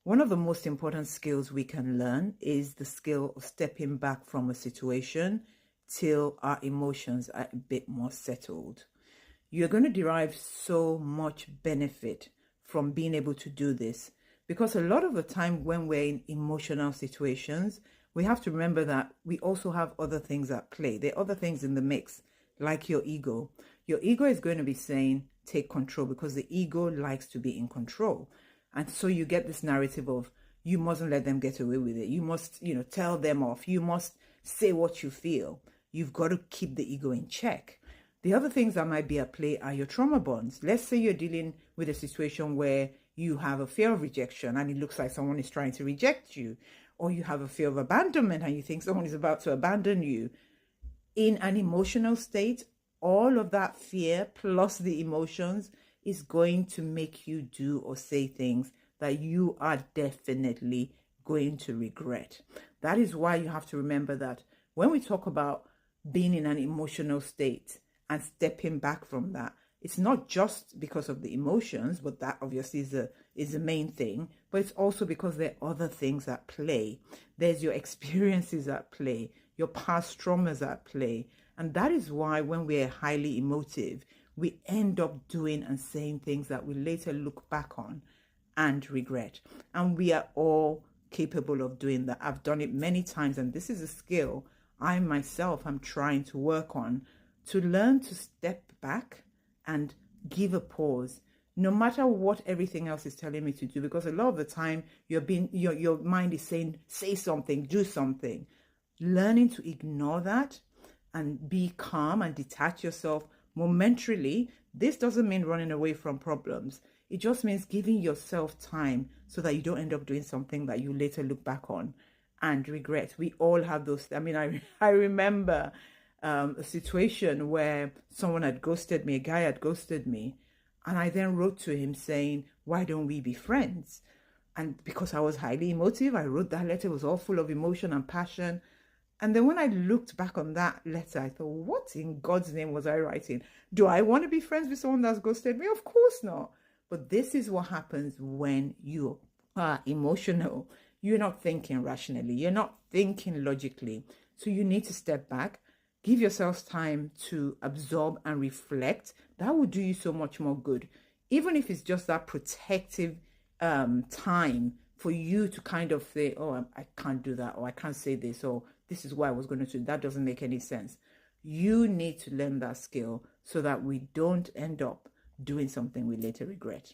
One of the most important skills we can learn is the skill of stepping back from a situation till our emotions are a bit more settled. You're going to derive so much benefit from being able to do this because a lot of the time when we're in emotional situations, we have to remember that we also have other things at play. There are other things in the mix, like your ego. Your ego is going to be saying, take control, because the ego likes to be in control. And so you get this narrative of, you mustn't let them get away with it. You must, tell them off. You must say what you feel. You've got to keep the ego in check. The other things that might be at play are your trauma bonds. Let's say you're dealing with a situation where you have a fear of rejection and it looks like someone is trying to reject you, or you have a fear of abandonment and you think someone is about to abandon you. In an emotional state, all of that fear plus the emotions is going to make you do or say things that you are definitely going to regret. That is why you have to remember that when we talk about being in an emotional state and stepping back from that, it's not just because of the emotions, but that obviously is the main thing, but it's also because there are other things at play. There's your experiences at play, your past traumas at play. And that is why when we're highly emotive, we end up doing and saying things that we later look back on and regret. And we are all capable of doing that. I've done it many times, and this is a skill I myself am trying to work on, to learn to step back and give a pause, no matter what everything else is telling me to do. Because a lot of the time your mind is saying, say something, do something. Learning to ignore that and be calm and detach yourself momentarily. This doesn't mean running away from problems. It just means giving yourself time so that you don't end up doing something that you later look back on and regret. We all have those. I mean, I remember a situation where someone had ghosted me, a guy had ghosted me, and I then wrote to him saying, why don't we be friends? And because I was highly emotive, I wrote that letter. It was all full of emotion and passion. And then when I looked back on that letter, I thought, what in God's name was I writing? Do I want to be friends with someone that's ghosted me? Of course not. But this is what happens when you are emotional. You're not thinking rationally. You're not thinking logically. So you need to step back. Give yourselves time to absorb and reflect. That will do you so much more good. Even if it's just that protective time for you to kind of say, oh, I can't do that, or I can't say this, or this is what I was going to do. That doesn't make any sense. You need to learn that skill so that we don't end up doing something we later regret.